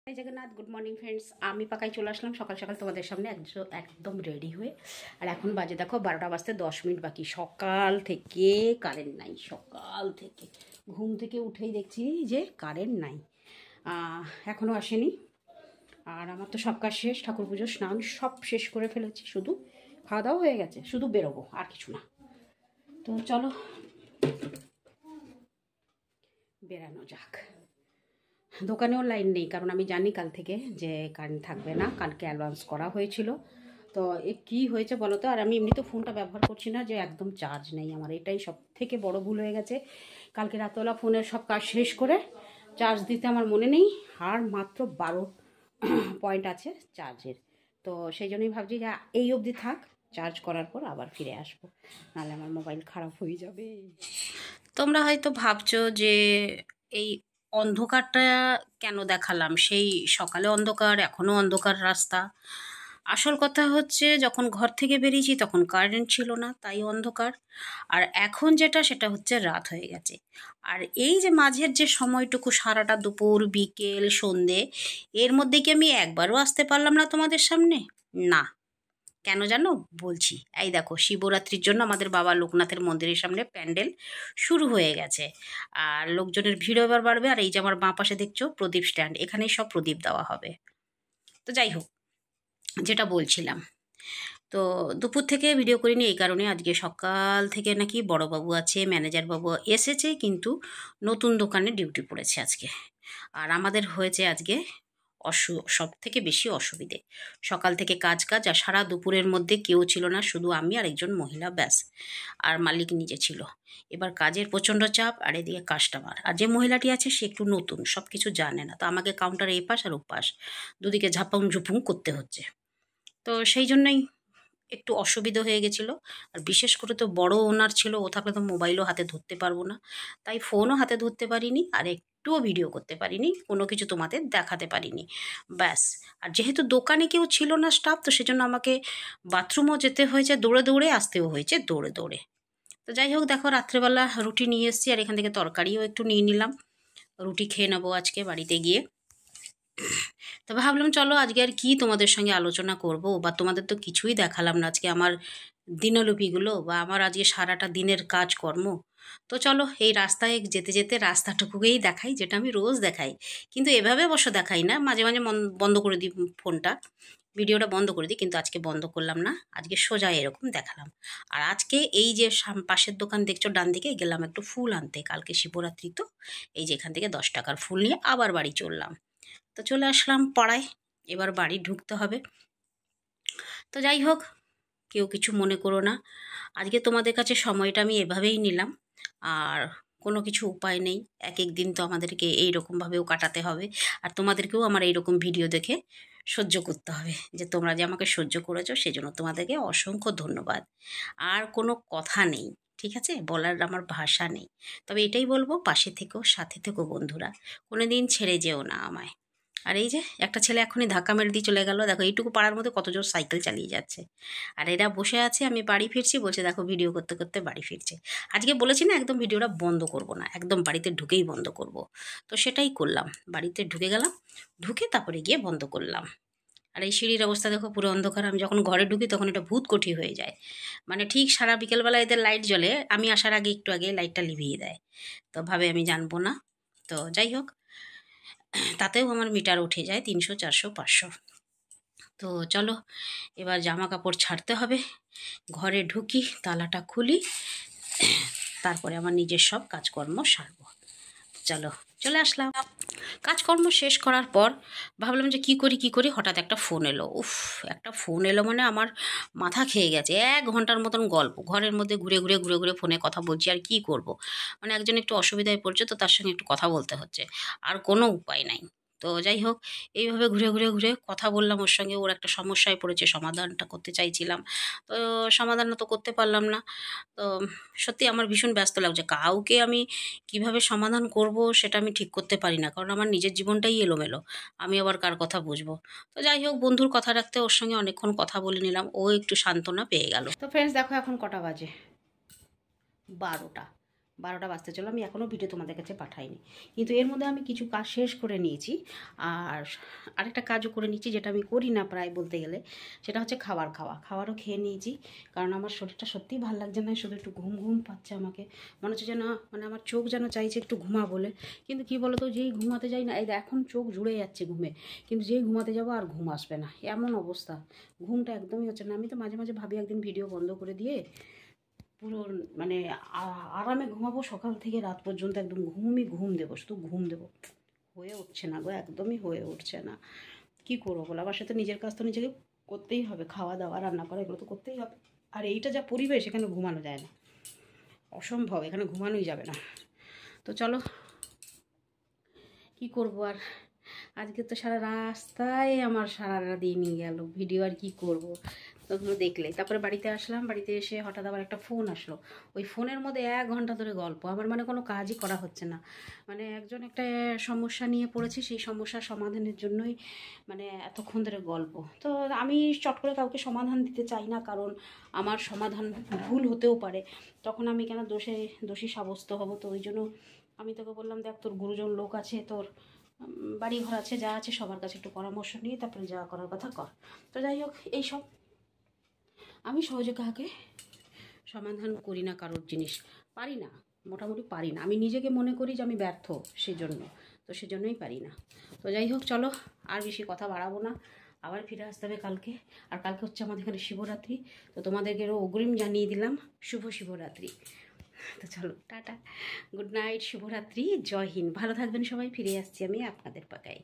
জয় Jagannath. Good morning friends, আমি পাকাই চলে আসলাম সকাল সকাল তোমাদের সামনে একদম রেডি হয়ে। আর এখন বাজে দেখো 12টা বাজতে 10 মিনিট বাকি। সকাল থেকে কারেন্ট নাই, সকাল থেকে ঘুম থেকে উঠেই দেখছি যে কারেন্ট নাই, এখনও আসেনি। আর আমার তো সব কাজ শেষ, ঠাকুর পুজো স্নান সব শেষ করে ফেলেছি, শুধু খাওয়া দাওয়া হয়ে গেছে, শুধু বেরোবো আর কিছু না। তো চলো বেরানো যাক। দোকানেও লাইন নেই, কারণ আমি জানি কাল থেকে যে কারেন্ট থাকবে না, কালকে অ্যাডভান্স করা হয়েছিল। তো এ কী হয়েছে বলো তো। আর আমি এমনি তো ফোনটা ব্যবহার করছি না, যে একদম চার্জ নেই আমার, এটাই সব থেকে বড় ভুল হয়ে গেছে। কালকে রাতবেলা ফোনের সব কাজ শেষ করে চার্জ দিতে আমার মনে নেই, আর মাত্র 12 পয়েন্ট আছে চার্জের। তো সেই জন্যই ভাবছি যে এই অবধি থাক, চার্জ করার পর আবার ফিরে আসবো, নাহলে আমার মোবাইল খারাপ হয়ে যাবে। তোমরা হয়তো ভাবছো যে এই অন্ধকারটা কেন দেখালাম, সেই সকালে অন্ধকার, এখনও অন্ধকার রাস্তা। আসল কথা হচ্ছে, যখন ঘর থেকে বেরিয়েছি তখন কারেন্ট ছিল না, তাই অন্ধকার। আর এখন যেটা, সেটা হচ্ছে রাত হয়ে গেছে। আর এই যে মাঝের যে সময়টুকু, সারাটা দুপুর বিকেল সন্ধে, এর মধ্যে কি আমি একবারও আসতে পারলাম না তোমাদের সামনে? না। কেন জানো? বলছি। এই দেখো, শিবরাত্রির জন্য আমাদের বাবা লোকনাথের মন্দিরের সামনে প্যান্ডেল শুরু হয়ে গেছে, আর লোকজনের ভিড়ও এবার বাড়বে। আর এই যে আমার বাঁ পাশে দেখছো প্রদীপ স্ট্যান্ড, এখানেই সব প্রদীপ দেওয়া হবে। তো যাই হোক, যেটা বলছিলাম, তো দুপুর থেকে ভিডিও করিনি এই কারণে, আজকে সকাল থেকে নাকি বড়বাবু আছে, ম্যানেজার বাবু এসেছে, কিন্তু নতুন দোকানে ডিউটি পড়েছে আজকে। আর আমাদের হয়েছে আজকে সব থেকে বেশি অসুবিধে। সকাল থেকে কাজ কাজ, আর সারা দুপুরের মধ্যে কেউ ছিল না, শুধু আমি আর একজন মহিলা, ব্যাস। আর মালিক নিজে ছিল। এবার কাজের প্রচণ্ড চাপ, আর এদিকে কাস্টমার। আর যে মহিলাটি আছে সে একটু নতুন, সব কিছু জানে না, তো আমাকে কাউন্টারে এই পাশ আর ওপাশ দুদিকে ঝাপাং ঝুপুং করতে হচ্ছে। তো সেই জন্যই একটু অসুবিধা হয়ে গেছিলো। আর বিশেষ করে তো বড় ওনার ছিল, ও থাকলে তো মোবাইলও হাতে ধরতে পারবো না, তাই ফোনও হাতে ধরতে পারিনি, আর একটুও ভিডিও করতে পারিনি, কোনো কিছু তোমাদের দেখাতে পারিনি, ব্যাস। আর যেহেতু দোকানে কেউ ছিল না স্টাফ, তো সেজন্য আমাকে বাথরুমও যেতে হয়েছে দৌড়ে দৌড়ে, আসতেও হয়েছে দৌড়ে দৌড়ে। তো যাই হোক, দেখো রাত্রেবেলা রুটি নিয়ে এসেছি, আর এখান থেকে তরকারিও একটু নিয়ে নিলাম, রুটি খেয়ে নেবো আজকে বাড়িতে গিয়ে। তো ভাবলাম চলো আজকে আর কি তোমাদের সঙ্গে আলোচনা করব, বা তোমাদের তো কিছুই দেখালাম না আজকে আমার দিনলিপিগুলো, বা আমার আজকে সারাটা দিনের কাজকর্ম। তো চলো এই রাস্তায় যেতে যেতে রাস্তাটুকুকেই দেখাই, যেটা আমি রোজ দেখাই, কিন্তু এভাবে অবশ্য দেখাই না, মাঝে মাঝে বন্ধ করে দিই ফোনটা, ভিডিওটা বন্ধ করে দিই, কিন্তু আজকে বন্ধ করলাম না, আজকে সোজা এরকম দেখালাম। আর আজকে এই যে পাশের দোকান দেখছো ডান দিকে, গেলাম একটু ফুল আনতে, কালকে শিবরাত্রি তো, এই যে এখান থেকে 10 টাকার ফুল নিয়ে আবার বাড়ি চললাম। তো চলে আসলাম পাড়ায়, এবার বাড়ি ঢুকতে হবে। তো যাই হোক, কেউ কিছু মনে করো না, আজকে তোমাদের কাছে সময়টা আমি এভাবেই নিলাম। আর কোনো কিছু উপায় নেই, এক এক দিন তো আমাদেরকে এইরকমভাবেও কাটাতে হবে, আর তোমাদেরকেও আমার এইরকম ভিডিও দেখে সহ্য করতে হবে। যে তোমরা যে আমাকে সহ্য করেছো, সেজন্য তোমাদেরকে অসংখ্য ধন্যবাদ। আর কোনো কথা নেই, ঠিক আছে, বলার আমার ভাষা নেই। তবে এটাই বলবো, পাশে থেকেও, সাথে থেকেও বন্ধুরা, কোনো দিন ছেড়ে যেও না আমায়। আর এই যে একটা ছেলে এখনই ধাক্কা মেরে দিয়ে চলে গেল, দেখো এইটুকু পাড়ার মধ্যে কত জোর সাইকেল চালিয়ে যাচ্ছে। আর এরা বসে আছে, আমি বাড়ি ফিরছি, বলছে দেখো ভিডিও করতে করতে বাড়ি ফিরছে। আজকে বলেছি না একদম ভিডিওটা বন্ধ করব না, একদম বাড়িতে ঢুকেই বন্ধ করব। তো সেটাই করলাম, বাড়িতে ঢুকে গেলাম, ঢুকে তারপরে গিয়ে বন্ধ করলাম। আর এই সিঁড়ির অবস্থা দেখো, পুরো অন্ধকার। আমি যখন ঘরে ঢুকি তখন এটা ভূতকঠি হয়ে যায়, মানে ঠিক সারা বিকেলবেলা এদের লাইট জ্বলে, আমি আসার আগে একটু আগে লাইটটা লিভিয়ে দেয়। তো ভাবে আমি জানবো না। তো যাই হোক, তাতেও আমার মিটার উঠে যায় 300 400 500। তো চলো এবার জামা কাপড় ছাড়তে হবে, ঘরে ঢুকি, তালাটা খুলি, তারপরে আমার নিজের সব কাজকর্ম সারবো। চলো চলে আসলাম। কাজকর্ম শেষ করার পর ভাবলাম যে কী করি, হঠাৎ একটা ফোন এলো। উফ, একটা ফোন এলো মানে আমার মাথা খেয়ে গেছে। 1 ঘন্টার মতন গল্প, ঘরের মধ্যে ঘুরে ঘুরে ঘুরে ঘুরে ফোনে কথা বলছি, আর কি করব। মানে একজন একটু অসুবিধায় পড়ছে, তো তার সঙ্গে একটু কথা বলতে হচ্ছে, আর কোনো উপায় নাই। তো যাই হোক, এইভাবে ঘুরে ঘুরে ঘুরে কথা বললাম ওর সঙ্গে, ওর একটা সমস্যায় পড়েছে, সমাধানটা করতে চাইছিলাম। তো সমাধানটা তো করতে পারলাম না। তো সত্যি আমার ভীষণ ব্যস্ত লাগছে, কাউকে আমি কিভাবে সমাধান করব সেটা আমি ঠিক করতে পারি না, কারণ আমার নিজের জীবনটাই এলোমেলো, আমি আবার কার কথা বুঝবো। তো যাই হোক, বন্ধুর কথা রাখতে ওর সঙ্গে অনেকক্ষণ কথা বলে নিলাম, ও একটু সান্ত্বনা পেয়ে গেল। তো ফ্রেন্ডস দেখো এখন কটা বাজে, 12টা। 12টা বাজতে চলো, আমি এখনও ভিডিও তোমাদের কাছে পাঠাইনি, কিন্তু এর মধ্যে আমি কিছু কাজ শেষ করে নিয়েছি। আর আরেকটা কাজও করে নিয়েছি, যেটা আমি করি না প্রায় বলতে গেলে, সেটা হচ্ছে খাবারও খেয়ে নিয়েছি। কারণ আমার শরীরটা সত্যিই ভালো লাগছে না, শুধু একটু ঘুম ঘুম পাচ্ছে আমাকে, মনে হচ্ছে যেন মানে আমার চোখ যেন চাইছে একটু ঘুমা বলে। কিন্তু কি বলো তো, যেই ঘুমাতে যাই না, এই এখন চোখ জুড়ে যাচ্ছে ঘুমে, কিন্তু যেই ঘুমাতে যাবো আর ঘুম আসবে না, এমন অবস্থা, ঘুমটা একদমই হচ্ছে না। আমি তো মাঝে মাঝে ভাবি একদিন ভিডিও বন্ধ করে দিয়ে পুরো মানে আরামে ঘুমাবো, সকাল থেকে রাত পর্যন্ত একদম ঘুম দেবো, শুধু ঘুম দেবো। হয়ে উঠছে না গো, একদমই হয়ে উঠছে না। কি করবো বলো, আমার সাথে নিজের কাজ তো নিজেকে করতেই হবে, খাওয়া দাওয়া রান্না করা এগুলো তো করতেই হবে। আর এইটা যা পরিবেশ, এখানে ঘুমানো যায় না, অসম্ভব, এখানে ঘুমানোই যাবে না। তো চলো, কি করব আর, আজকে তো সারা রাস্তায় আমার সারা দিনই গেল, ভিডিও আর কি করব। তো তোমরা দেখলে, তারপরে বাড়িতে আসলাম, বাড়িতে এসে হঠাৎ আবার একটা ফোন আসলো। ওই ফোনের মধ্যে 1 ঘন্টা ধরে গল্প, আমার মানে কোনো কাজই করা হচ্ছে না। মানে একজন একটা সমস্যা নিয়ে পড়েছে, সেই সমস্যার সমাধানের জন্যই মানে এতক্ষণ ধরে গল্প। তো আমি চট করে কাউকে সমাধান দিতে চাই না, কারণ আমার সমাধান ভুল হতেও পারে, তখন আমি কেন দোষী সাব্যস্ত হব। তো ওই জন্য আমি তোকে বললাম, দেখ তোর গুরুজন লোক আছে, তোর বাড়ি ঘর আছে, যা আছে সবার কাছে একটু পরামর্শ নিয়ে তারপরে যা করার কথা কর। তো যাই হোক, এইসব আমি সহজে কাউকে সমাধান করি না, কারোর জিনিস পারি না, মোটামুটি পারি না। আমি নিজেকে মনে করি যে আমি ব্যর্থ, সেজন্য, তো সেজন্যই পারি না। তো যাই হোক, চলো আর বেশি কথা বাড়াবো না, আবার ফিরে আসতে হবে কালকে। আর কালকে হচ্ছে আমাদের এখানে শিবরাত্রি, তো তোমাদেরকেও অগ্রিম জানিয়ে দিলাম শুভ শিবরাত্রি। তো চলো, টাটা, গুড নাইট, শুভরাত্রি, জয় হিন্দ, ভালো থাকবেন সবাই। ফিরে আসছি আমি আপনাদের পাকায়।